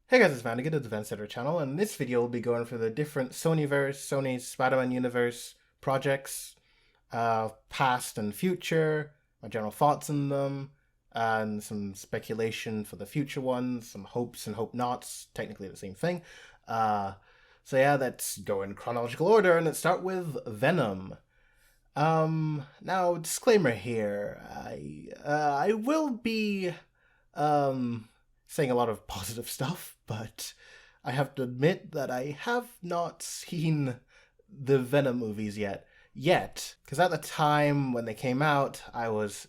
Hey guys, it's Vandigan of the Van Center channel, and in this video we'll be going for the different Sony's Spider-Man universe projects, past and future, my general thoughts on them, and some speculation for the future ones, some hopes and hope-nots, technically the same thing. So yeah, let's go in chronological order, and let's start with Venom. Now, disclaimer here, I will be, saying a lot of positive stuff, but I have to admit that I have not seen the Venom movies yet, because at the time when they came out, I was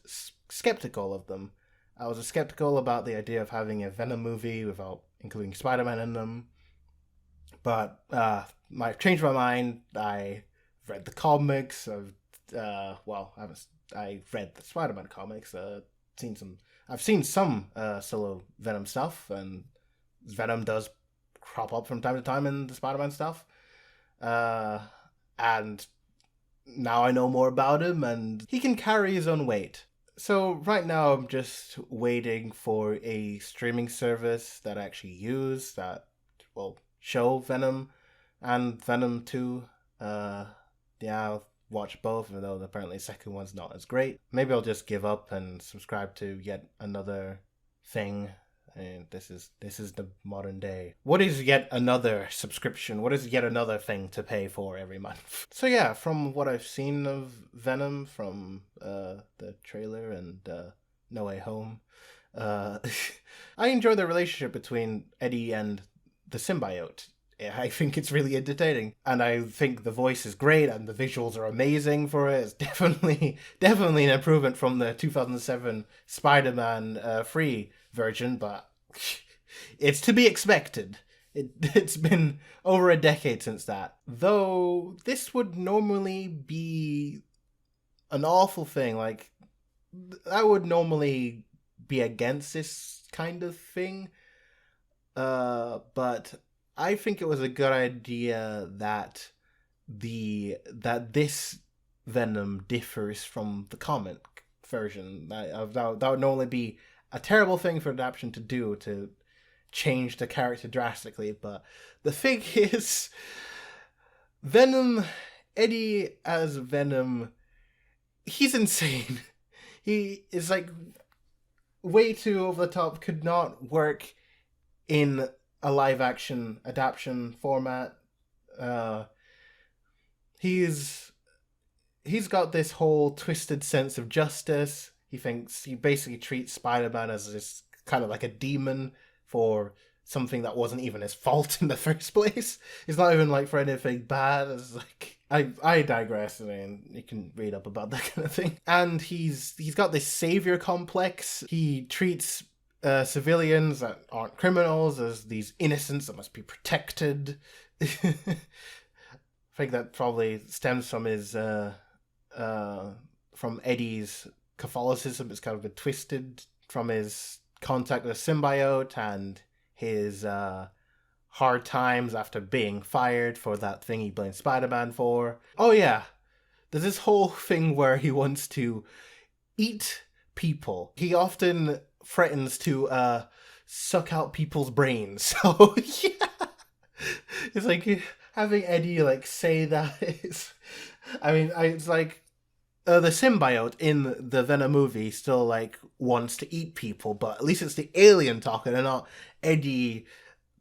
skeptical of them. I was skeptical about the idea of having a Venom movie without including Spider-Man in them, but I've changed my mind. I read the comics. I've read the Spider-Man comics. I've seen some solo Venom stuff, and Venom does crop up from time to time in the Spider-Man stuff. And now I know more about him, and he can carry his own weight. So right now I'm just waiting for a streaming service that I actually use that will show Venom and Venom 2. I'll watch both, even though apparently the second one's not as great. Maybe I'll just give up and subscribe to yet another thing. And this is the modern day. What is yet another subscription? What is yet another thing to pay for every month? So yeah, from what I've seen of Venom from the trailer and No Way Home, I enjoy the relationship between Eddie and the symbiote. I think it's really entertaining, and I think the voice is great, and the visuals are amazing for it. It's definitely an improvement from the 2007 Spider-Man free version, but it's to be expected. It's been over a decade since that. Though this would normally be an awful thing. Like, I would normally be against this kind of thing, but I think it was a good idea that this Venom differs from the comic version. That would normally be a terrible thing for adaptation to do, to change the character drastically. But the thing is, Venom, Eddie as Venom, he's insane. He is like way too over the top. Could not work in a live action adaptation format. He's got this whole twisted sense of justice. He basically treats Spider-Man as this kind of like a demon for something that wasn't even his fault in the first place. It's not even like for anything bad. It's like I digress. I mean, you can read up about that kind of thing. And he's got this savior complex. He treats civilians that aren't criminals as these innocents that must be protected. I think that probably stems from his from Eddie's Catholicism. It's kind of been twisted from his contact with a symbiote and his hard times after being fired for that thing he blamed Spider-Man for. Oh yeah, there's this whole thing where he wants to eat people. He often threatens to suck out people's brains. So yeah, it's like having Eddie like say that is. I mean, it's like the symbiote in the Venom movie still like wants to eat people, but at least it's the alien talking and not Eddie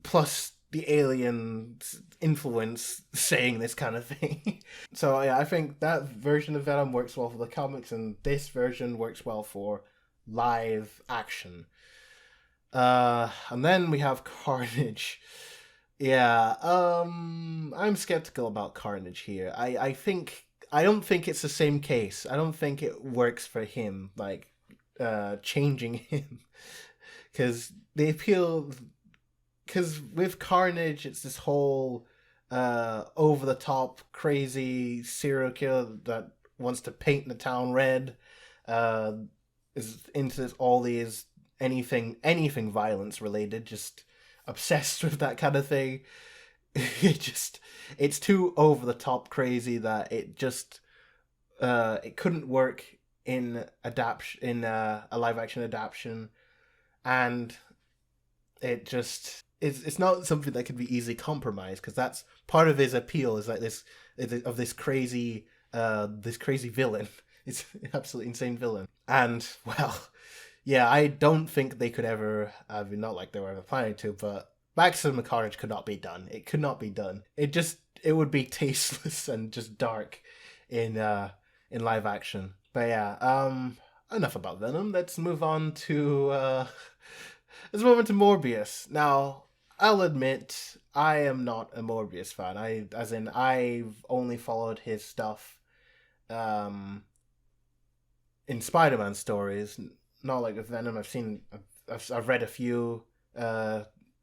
plus the alien influence saying this kind of thing. So yeah, I think that version of Venom works well for the comics, and this version works well for live action. And then we have Carnage. Yeah, I'm skeptical about Carnage here. I don't think it's the same case. I don't think it works for him, like changing him, because with Carnage it's this whole over the top crazy serial killer that wants to paint the town red. Is into all these anything violence related, just obsessed with that kind of thing. It's too over the top crazy that it couldn't work in a live action adaptation, and it just it's not something that could be easily compromised, because that's part of his appeal, is like this crazy villain. It's an absolutely insane villain. And well, yeah, I don't think they could ever, I mean, not like they were ever planning to, but Maximum Carnage could not be done. It could not be done. It would be tasteless and just dark in live action. But yeah, enough about Venom. Let's move on to Morbius. Now, I'll admit I am not a Morbius fan. I've only followed his stuff in Spider-Man stories, not like with Venom. I've read a few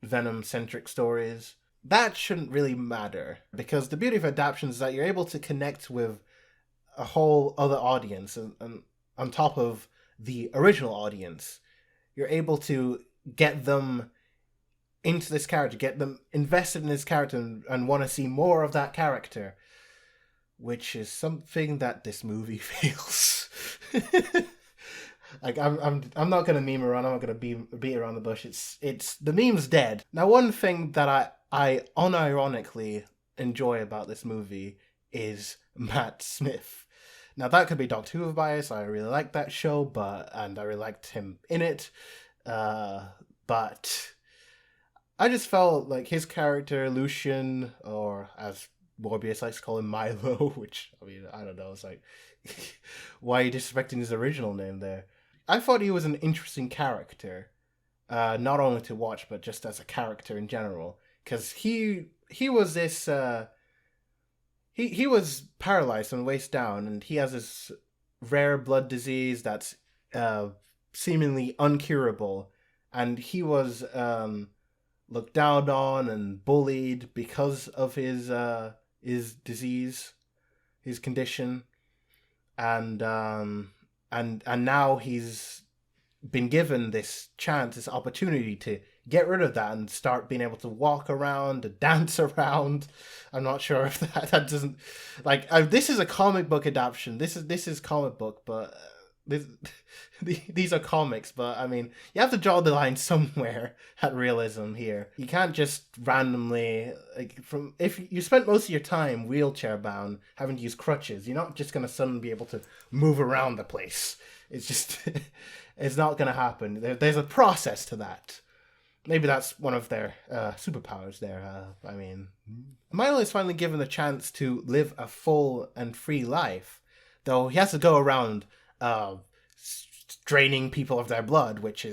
Venom-centric stories. That shouldn't really matter, because the beauty of adaptations is that you're able to connect with a whole other audience, and on top of the original audience, you're able to get them into this character, get them invested in this character, and want to see more of that character, which is something that this movie fails. Like, I'm not gonna meme around. I'm not gonna beat around the bush. It's the meme's dead. Now, one thing that I unironically enjoy about this movie is Matt Smith. Now, that could be Doctor Who bias. I really like that show, and I really liked him in it. But I just felt like his character, Lucian, or as Morbius likes to call him, Milo, which, I mean, I don't know. It's like, why are you disrespecting his original name there? I thought he was an interesting character, not only to watch, but just as a character in general. Because he was this... He was paralyzed from the waist down, and he has this rare blood disease that's seemingly uncurable. And he was looked down on and bullied because of his disease, his condition, and now he's been given this chance, this opportunity to get rid of that and start being able to walk around and dance around. I'm not sure if that doesn't, like, this is a comic book adaptation. This is comic book, but these are comics. But I mean, you have to draw the line somewhere at realism here. You can't just randomly, like, if you spent most of your time wheelchair bound, having to use crutches, you're not just gonna suddenly be able to move around the place. It's just it's not gonna happen. There's a process to that. Maybe that's one of their superpowers there. I mean, Milo is finally given the chance to live a full and free life, though he has to go around draining people of their blood, which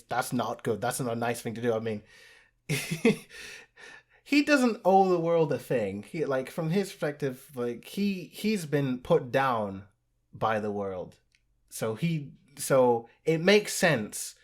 that's not good. That's not a nice thing to do. I mean, he doesn't owe the world a thing. He, like, from his perspective, like, he's been put down by the world, so it makes sense.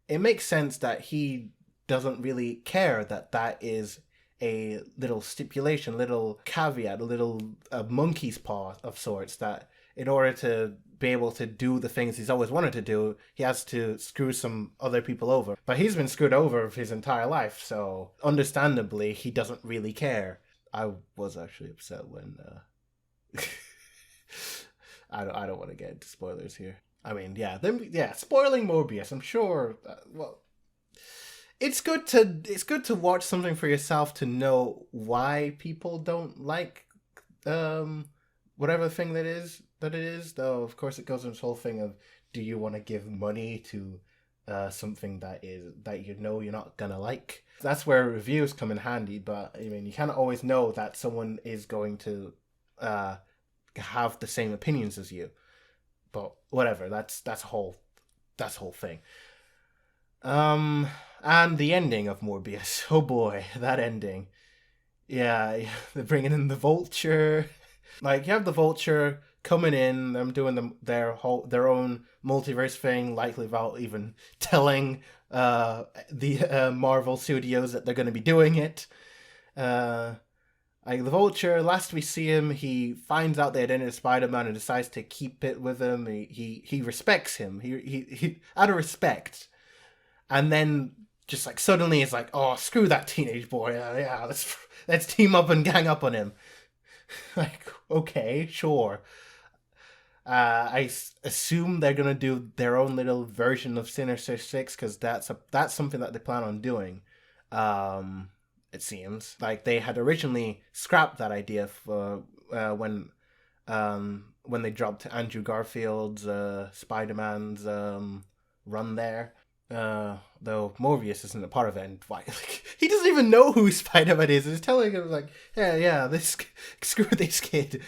It makes sense that he doesn't really care that is a little stipulation, little caveat, a little monkey's paw of sorts, that in order to be able to do the things he's always wanted to do, he has to screw some other people over. But he's been screwed over his entire life, so understandably, he doesn't really care. I was actually upset when... I don't want to get into spoilers here. I mean, spoiling Morbius. I'm sure. It's good to watch something for yourself to know why people don't like whatever thing that it is. Though, of course, it goes into this whole thing of, do you want to give money to something that you know you're not gonna like? That's where reviews come in handy. But I mean, you can't always know that someone is going to have the same opinions as you. But whatever, that's a whole thing. And the ending of Morbius. Oh boy, that ending. Yeah, they're bringing in the Vulture. Like, you have the Vulture coming in, them doing their own multiverse thing, likely without even telling the Marvel Studios that they're going to be doing it. Like, the Vulture, last we see him, he finds out the identity of Spider-Man and decides to keep it with him. He respects him. He out of respect. And then just, like, suddenly it's like, oh, screw that teenage boy. Yeah, let's team up and gang up on him. Like, okay, sure. I assume they're gonna do their own little version of Sinister Six, because that's something that they plan on doing. It seems like they had originally scrapped that idea for when they dropped Andrew Garfield's Spider-Man's run there. Though Morbius isn't a part of it, and why? Like, he doesn't even know who Spider-Man is. He's telling him like, yeah, screw this kid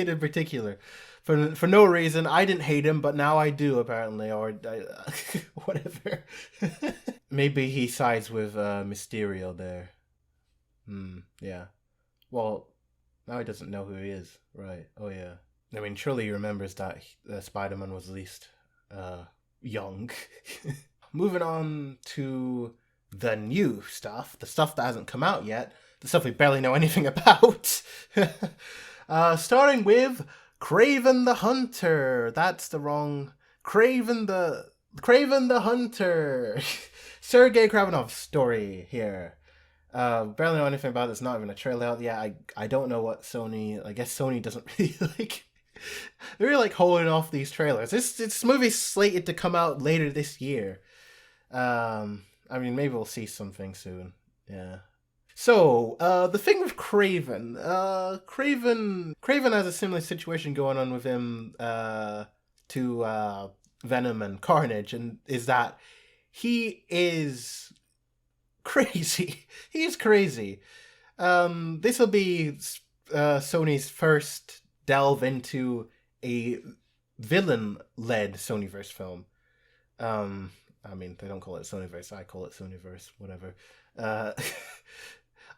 in particular, for no reason. I didn't hate him, but now I do apparently, or whatever. Maybe he sides with Mysterio there. Yeah. Well, now he doesn't know who he is, right? Oh yeah. I mean, surely he remembers that Spider-Man was at least young. Moving on to the new stuff, the stuff that hasn't come out yet, the stuff we barely know anything about. Starting with Kraven the Hunter. That's the wrong Kraven the Hunter. Sergei Kravanov's story here. Barely know anything about it. It's not even a trailer out yet. I don't know what Sony. I guess Sony doesn't really like. They're really like holding off these trailers. This movie's slated to come out later this year. I mean, maybe we'll see something soon. Yeah. So, the thing with Kraven, Kraven has a similar situation going on with him, to, Venom and Carnage, and is that he is crazy. He's crazy. This will be, Sony's first delve into a villain-led Sonyverse film. I mean, they don't call it Sonyverse. I call it Sonyverse. Whatever.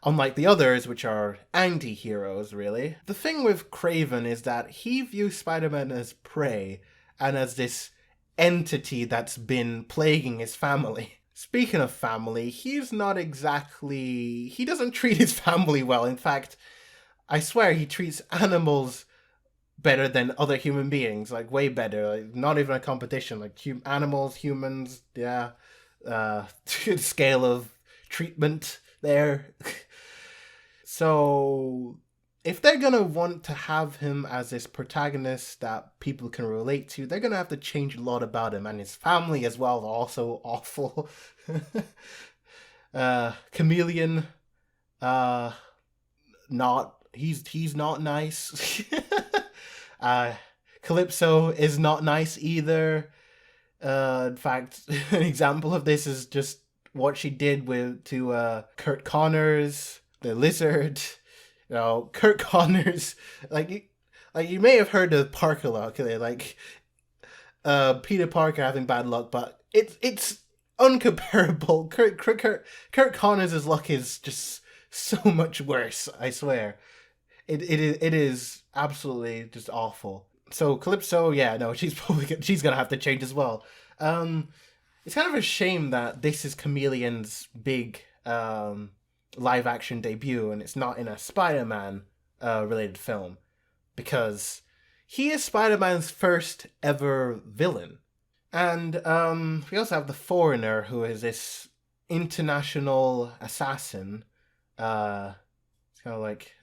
Unlike the others, which are anti-heroes, really. The thing with Kraven is that he views Spider-Man as prey and as this entity that's been plaguing his family. Speaking of family, he's not exactly... He doesn't treat his family well. In fact, I swear he treats animals better than other human beings, like way better, like not even a competition, like animals, humans, yeah, scale of treatment there. So if they're gonna want to have him as this protagonist that people can relate to, they're gonna have to change a lot about him, and his family as well are also awful. Chameleon, he's not nice. Calypso is not nice either. In fact, an example of this is just what she did to Kurt Connors, the lizard. You know, Kurt Connors, like you may have heard of Parker luck, like Peter Parker having bad luck, but it's uncomparable. Kurt Connors' luck is just so much worse. I swear, it is absolutely just awful. So Calypso, yeah, no, she's gonna have to change as well. It's kind of a shame that this is Chameleon's big live action debut, and it's not in a Spider-Man related film, because he is Spider-Man's first ever villain. And we also have the Foreigner, who is this international assassin. It's kind of like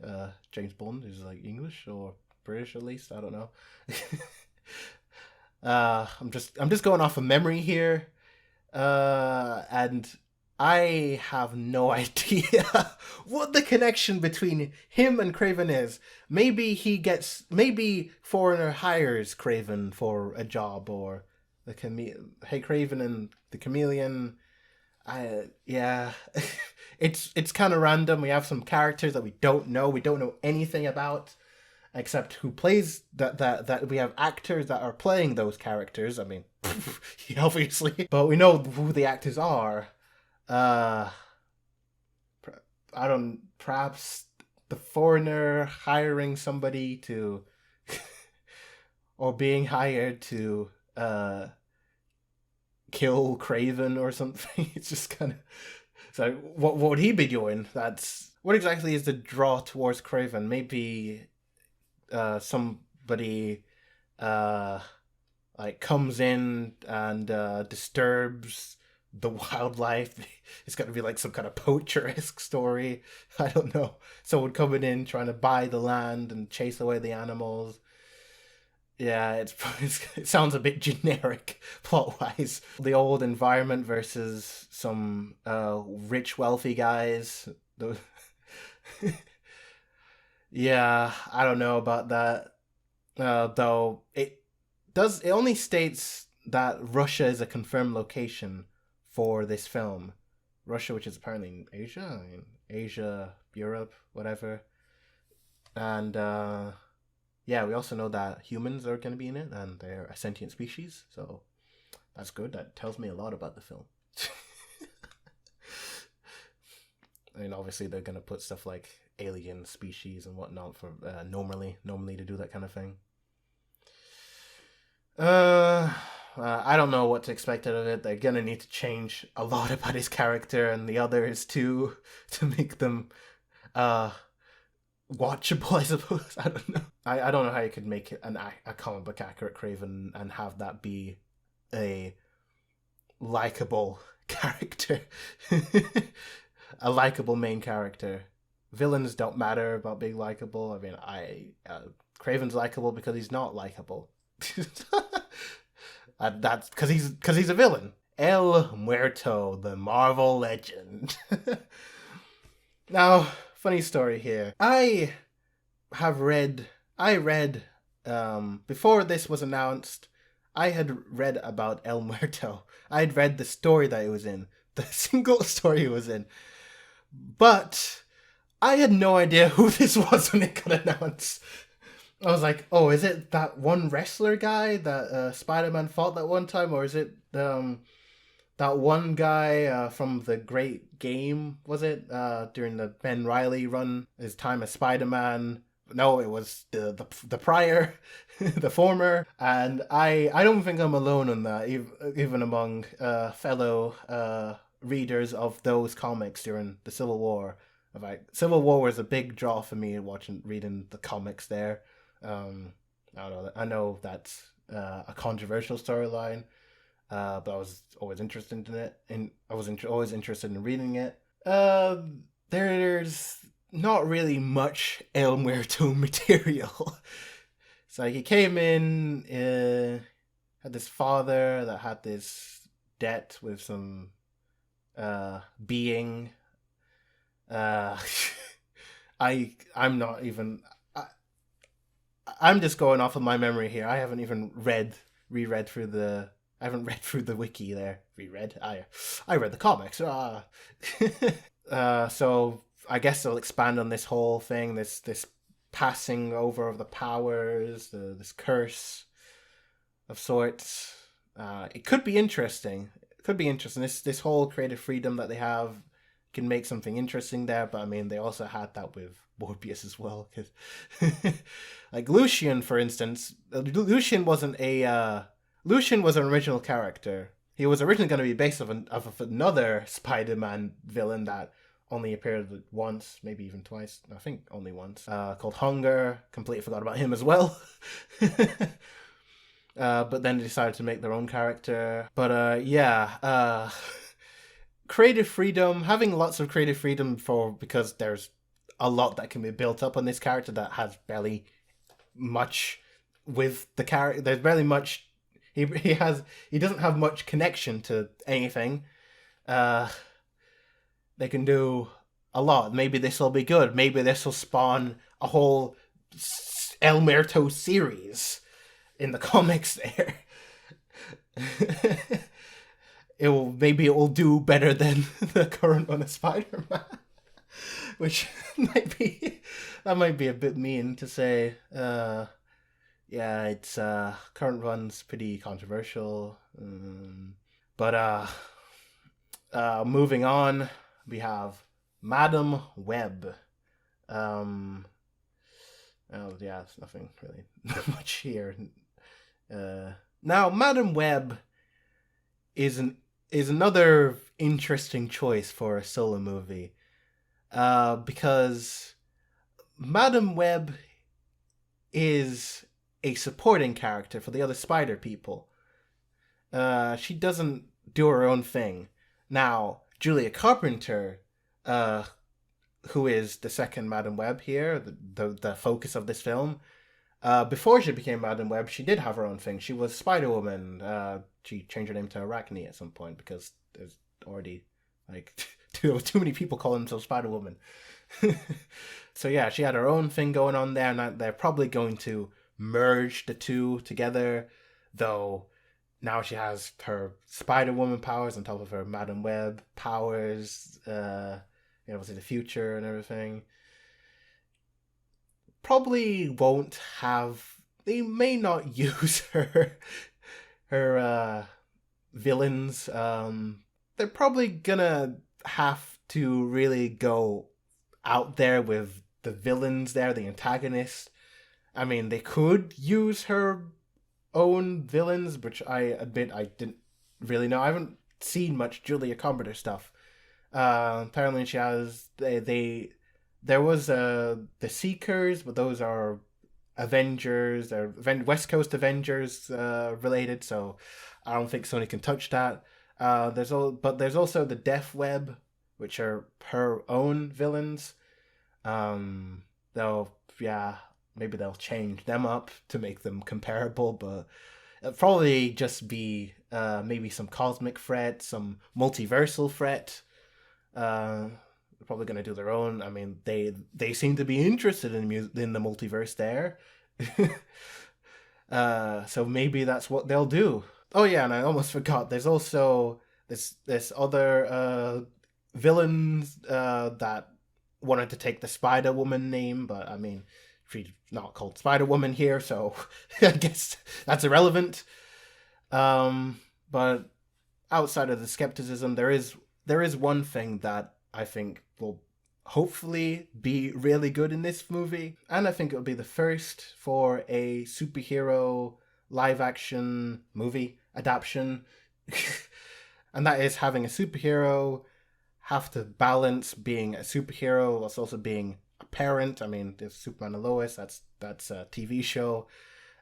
James Bond, who's like English or British at least. I don't know. I'm just going off of memory here, and I have no idea what the connection between him and Kraven is. Maybe Foreigner hires Kraven for a job, or hey, Kraven and the Chameleon. Yeah, it's kind of random. We have some characters that we don't know anything about, except who plays that we have actors that are playing those characters. I mean, obviously, but we know who the actors are. Perhaps the Foreigner hiring somebody to or being hired to kill Kraven or something. It's just kind of, so what would he be doing? What exactly is the draw towards Kraven? Maybe somebody like comes in and disturbs the wildlife. It's got to be like some kind of poacher-esque story. I don't know. Someone coming in trying to buy the land and chase away the animals. Yeah, it sounds a bit generic plot wise. The old environment versus some rich, wealthy guys. The- yeah, I don't know about that. Though it only states that Russia is a confirmed location for this film. Russia, which is apparently in Asia, I mean, Asia, Europe, whatever. And yeah, we also know that humans are going to be in it, and they're a sentient species. So that's good. That tells me a lot about the film. I mean, obviously they're going to put stuff like alien species and whatnot for normally to do that kind of thing. Uh, I don't know what to expect out of it. They're gonna need to change a lot about his character and the others too to make them uh watchable. I suppose I don't know. I don't know how you could make it a comic book accurate Craven and have that be a likable character, a likable main character. Villains don't matter about being likable. I mean, Craven's likable because he's not likable. That's because he's a villain. El Muerto, the Marvel legend. Now, funny story here. I read before this was announced. I had read about El Muerto. I had read the story that it was in, the single story it was in, but I had no idea who this was when it got announced. I was like, oh, is it that one wrestler guy that Spider-Man fought that one time? Or is it that one guy from the Great Game, was it? During the Ben Reilly run, his time as Spider-Man. No, it was the prior, the former. And I don't think I'm alone on that, even among fellow readers of those comics during the Civil War. Civil War was a big draw for me reading the comics there. I don't know. I know that's a controversial storyline, but I was always interested in it, and I was always interested in reading it. There's not really much El Muerto material. It's like he came in, had this father that had this debt with some being. Uh, I'm not even. I'm just going off of my memory here. I haven't even reread through the. I haven't read through the wiki there. Reread. I read the comics. So I guess they'll expand on this whole thing. This passing over of the powers. This curse of sorts. It could be interesting. It could be interesting. This whole creative freedom that they have can make something interesting there. But I mean, they also had that with Morbius as well, because like Lucian, for instance, Lucian was an original character. He was originally going to be based of another Spider-Man villain that only appeared once, maybe even twice. I think only once. Called Hunger. Completely forgot about him as well. But then they decided to make their own character. But yeah, creative freedom, having lots of creative freedom because there's a lot that can be built up on this character that has barely much with the character. There's barely much. He doesn't have much connection to anything. They can do a lot. Maybe this will be good. Maybe this will spawn a whole El Muerto series in the comics there. Maybe it will do better than the current one of Spider-Man. Which might be a bit mean to say. Yeah, it's current run's pretty controversial. But moving on, we have Madam Web. Oh yeah, there's nothing really much here. Now Madam Web is another interesting choice for a solo movie. Because Madam Web is a supporting character for the other spider people. She doesn't do her own thing. Now, Julia Carpenter, who is the second Madam Web here, the focus of this film, Before she became Madam Web, she did have her own thing. She was Spider-Woman. She changed her name to Arachne at some point because there's already like too many people calling themselves Spider-Woman. So yeah, she had her own thing going on there, and they're probably going to merge the two together. Though now she has her Spider-Woman powers on top of her Madam Web powers. In the future and everything. Probably won't have. They may not use her villains. They're probably gonna have to really go out there with the villains there, the antagonists. I mean, they could use her own villains, which I admit I didn't really know. I haven't seen much Julia Carpenter stuff. Apparently she has there was the Seekers, but those are Avengers or West Coast Avengers related, so I don't think Sony can touch that. There's also the Death Web, which are her own villains. They'll maybe they'll change them up to make them comparable, but it'll probably just be maybe some cosmic threat, some multiversal threat. They're probably gonna do their own. I mean, they seem to be interested in the multiverse there. So maybe that's what they'll do. Oh yeah, and I almost forgot. There's also this other villains that wanted to take the Spider-Woman name, but I mean, she's not called Spider-Woman here, so I guess that's irrelevant. But outside of the skepticism, there is one thing that I think will hopefully be really good in this movie, and I think it'll be the first for a superhero live-action movie adaptation. And that is having a superhero have to balance being a superhero whilst also being a parent. I mean, there's Superman and Lois, that's a TV show.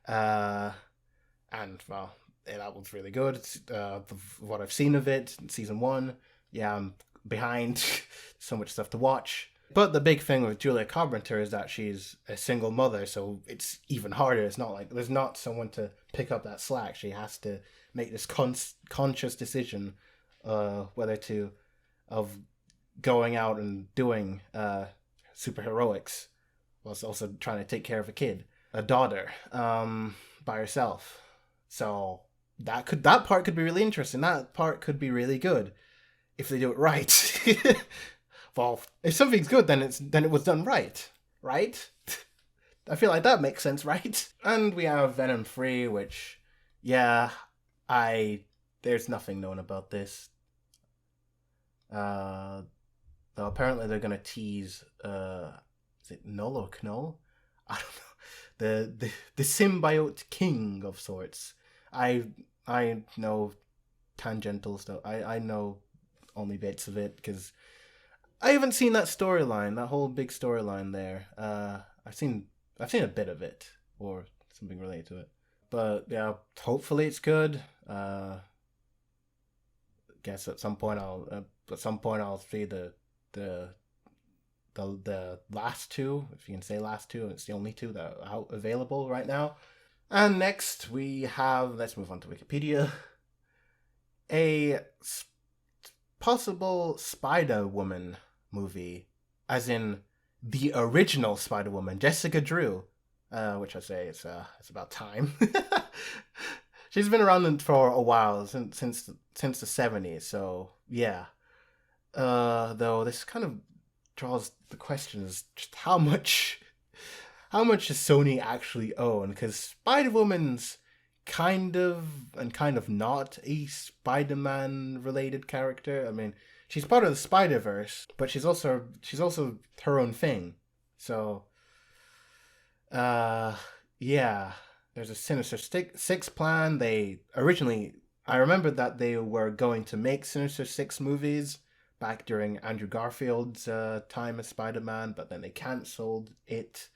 And, well, that was really good. What I've seen of it in season 1, yeah, I'm behind. So much stuff to watch. But the big thing with Julia Carpenter is that she's a single mother, so it's even harder. It's not like there's not someone to pick up that slack. She has to make this conscious decision whether to of going out and doing superheroics whilst also trying to take care of a daughter, by herself. So that part could be really interesting. That part could be really good if they do it right. Well, if something's good, then it was done right? I feel like that makes sense, right? And we have Venom 3, which, yeah, there's nothing known about this. Though apparently they're gonna tease, is it Null or Knull? I don't know. The symbiote king of sorts. I know tangential stuff. I know only bits of it because I haven't seen that storyline, that whole big storyline there. I've seen a bit of it or something related to it, but yeah, hopefully it's good. Guess at some point I'll see the last two, if you can say last two. It's the only two that are out available right now. And next we have, let's move on to Wikipedia, a possible Spider-Woman movie, as in the original Spider-Woman, Jessica Drew, which I say it's about time. She's been around for a while, since the 70s, so yeah. Though this kind of draws the question is just how much does Sony actually own? Because Spider-Woman's kind of not a Spider-Man related character. I mean, she's part of the Spider-Verse, but she's also her own thing. So, yeah, there's a Sinister Six plan. I remember that they were going to make Sinister Six movies back during Andrew Garfield's time as Spider-Man, but then they cancelled it.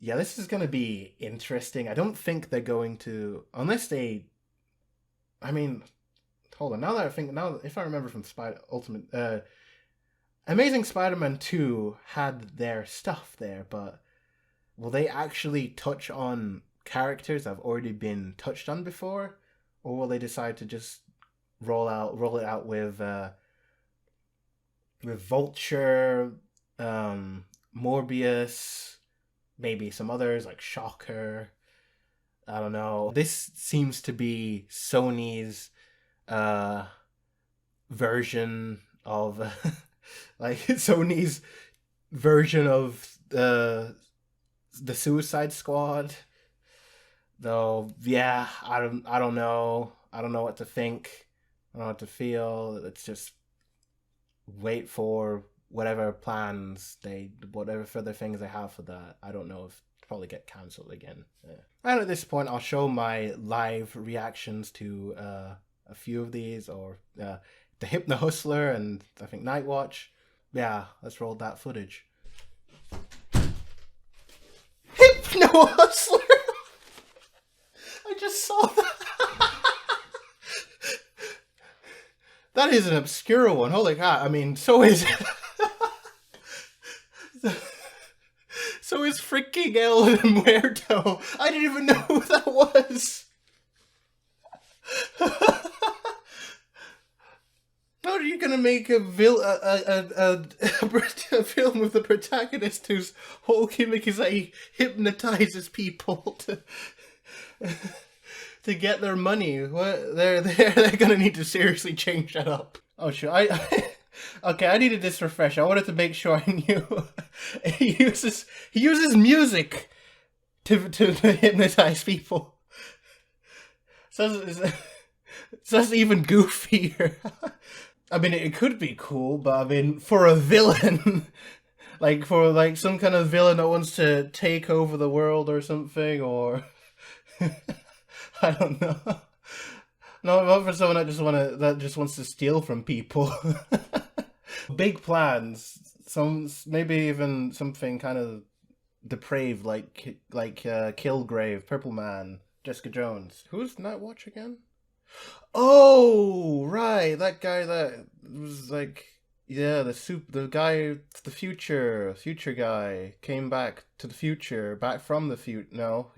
Yeah, this is going to be interesting. I don't think they're going to, unless they, I mean, hold on. If I remember from Amazing Spider-Man 2 had their stuff there, but will they actually touch on characters that have already been touched on before, or will they decide to just roll it out with Vulture, Morbius, maybe some others like Shocker. I don't know. This seems to be Sony's version of like Sony's version of the Suicide Squad. Though, yeah, I don't know. I don't know what to think. I don't know what to feel. It's just wait for whatever whatever further things they have for that. I don't know if it'll probably get cancelled again. Yeah. And at this point, I'll show my live reactions to a few of these, or the Hypno Hustler and I think Nightwatch. Yeah, let's roll that footage. Hypno Hustler! I just saw that. That is an obscure one. Holy cow. I mean, so is freaking El and Muerto. I didn't even know who that was. How are you gonna make a film with the protagonist whose whole gimmick is that he hypnotizes people to get their money? What they're gonna need to seriously change that up. Oh sure, okay, I needed this refresh. I wanted to make sure I knew he uses music to hypnotize people. So that's even goofier. I mean, it could be cool, but I mean, for a villain, for some kind of villain that wants to take over the world or something, or I don't know. No, not for someone that just wants to steal from people. Big plans. Maybe even something kind of depraved, like Kilgrave, Purple Man, Jessica Jones. Who's Nightwatch again? Oh, right, that guy that was like, yeah, the guy, the future guy came back to the future, back from the future. No,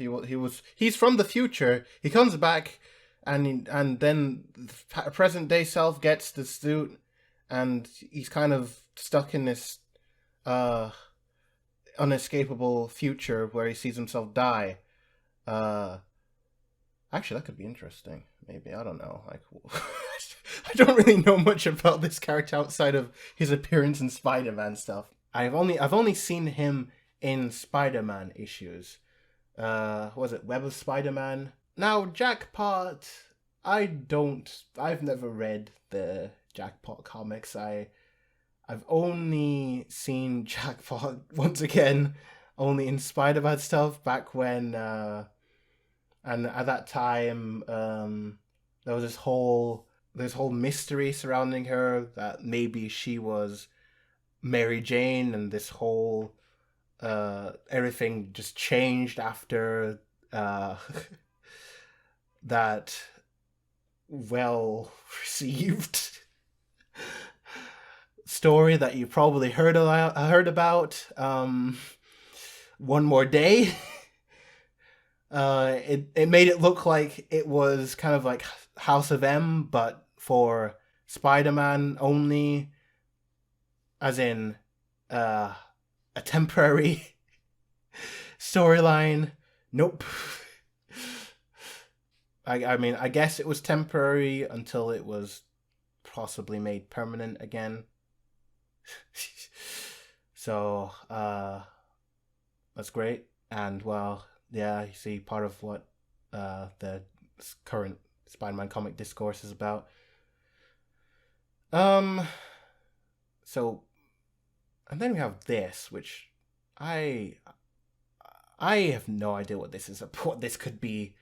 he's from the future. He comes back, and then the present day self gets the suit, and he's kind of stuck in this unescapable future where he sees himself die. Actually, that could be interesting. Maybe, I don't know. Like, I don't really know much about this character outside of his appearance in Spider-Man stuff. I've only seen him in Spider-Man issues. Was it Web of Spider-Man? Now, Jackpot, I've never read the Jackpot comics. I've only seen Jackpot once again, only in Spider-Man stuff back when. And at that time, there was this whole mystery surrounding her that maybe she was Mary Jane, and this whole everything just changed after that well received story that you probably heard about. One More Day. It made it look like it was kind of like House of M, but for Spider-Man only, as in a temporary storyline. Nope. I mean, I guess it was temporary until it was possibly made permanent again. So, that's great. And, well, yeah, you see part of what the current Spider-Man comic discourse is about. So, and then we have this, which I have no idea what this is. What this could be.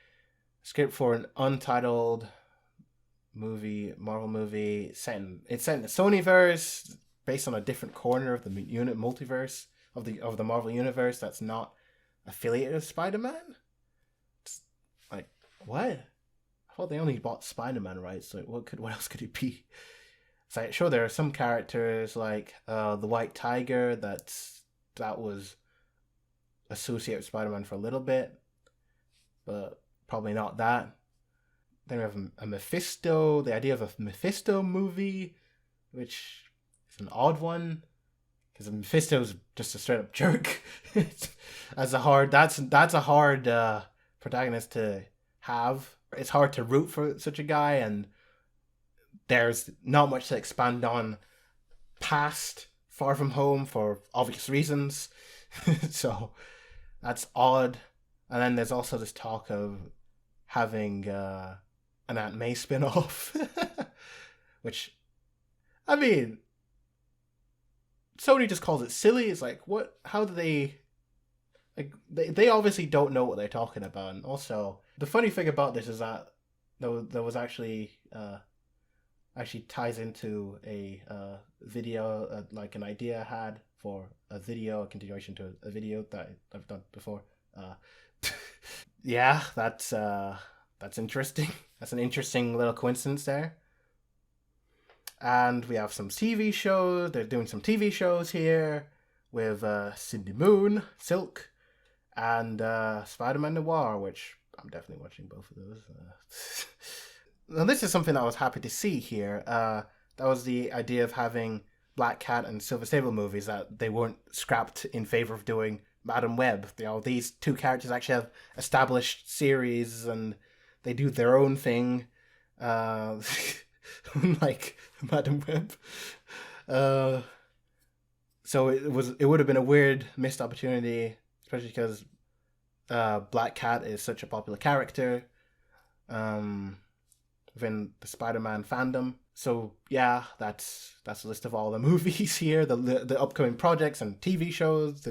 Script for an untitled movie, Marvel movie. It's set in the Sonyverse, based on a different corner of the multiverse of the Marvel universe that's not affiliated with Spider-Man. It's like, what? I thought they only bought Spider-Man rights. So what else could it be? It's like, sure, there are some characters like the White Tiger that was associate with Spider-Man for a little bit, but probably not that. Then we have a Mephisto, the idea of a Mephisto movie, which is an odd one, because Mephisto's just a straight up jerk. That's a hard protagonist to have. It's hard to root for such a guy, and there's not much to expand on past Far From Home for obvious reasons. So that's odd. And then there's also this talk of having an Aunt May spin-off. Which, I mean, Sony just calls it silly. It's like, what? How do they... Like, they obviously don't know what they're talking about. And also, the funny thing about this is that there was actually ties into a video, like an idea I had for a continuation to a video that I've done before. Yeah, that's interesting. That's an interesting little coincidence there. And we have some TV shows. They're doing some TV shows here with Cindy Moon, Silk, and Spider-Man Noir, which I'm definitely watching both of those. Now, this is something I was happy to see here. That was the idea of having Black Cat and Silver Sable movies, that they weren't scrapped in favor of doing Madam Web. You know, these two characters actually have established series and they do their own thing. Like Madam Web. So it would have been a weird missed opportunity, especially because Black Cat is such a popular character within the Spider-Man fandom. So yeah, that's a list of all the movies here, the upcoming projects and TV shows,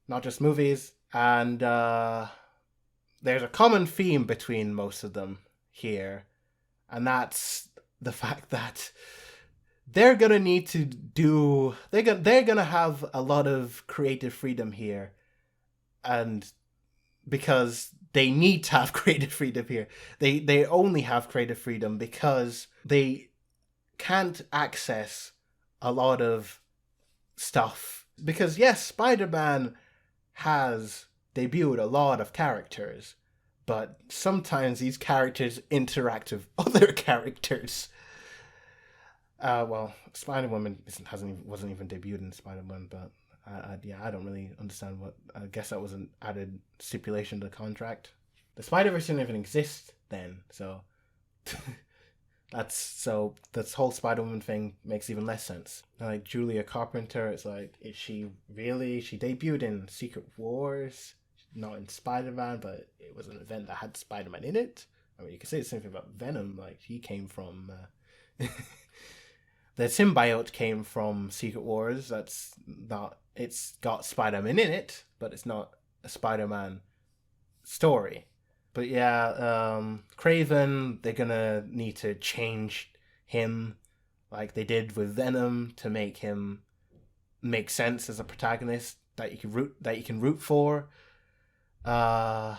not just movies. And there's a common theme between most of them here, and that's the fact that they're gonna need to do. They're gonna have a lot of creative freedom here, and because they need to have creative freedom here, they only have creative freedom because they can't access a lot of stuff. Because yes, Spider-Man has debuted a lot of characters, but sometimes these characters interact with other characters. Well, Spider-Woman wasn't even debuted in Spider-Man, but I don't really understand what. I guess that was an added stipulation to the contract. The Spider-Verse didn't even exist then, so this whole Spider-Woman thing makes even less sense. Like Julia Carpenter, it's like, is she really? She debuted in Secret Wars, not in Spider-Man, but it was an event that had Spider-Man in it. I mean, you can say the same thing about Venom. Like, he came from the symbiote came from Secret Wars. It's got Spider-Man in it, but it's not a Spider-Man story. But yeah, Kraven, they're gonna need to change him like they did with Venom to make him make sense as a protagonist that you can root for. I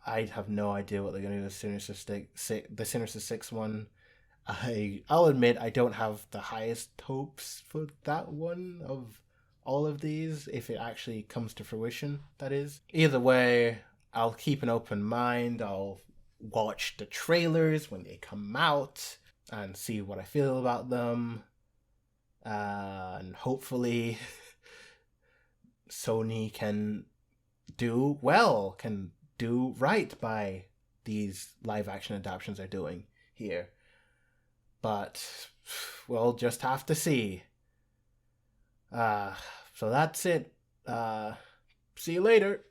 have no idea what they're gonna do with the Sinister Six one. I'll admit I don't have the highest hopes for that one of all of these, if it actually comes to fruition, that is. Either way, I'll keep an open mind. I'll watch the trailers when they come out and see what I feel about them. And hopefully Sony can do right by these live action adaptations they're doing here. But we'll just have to see. So that's it. See you later.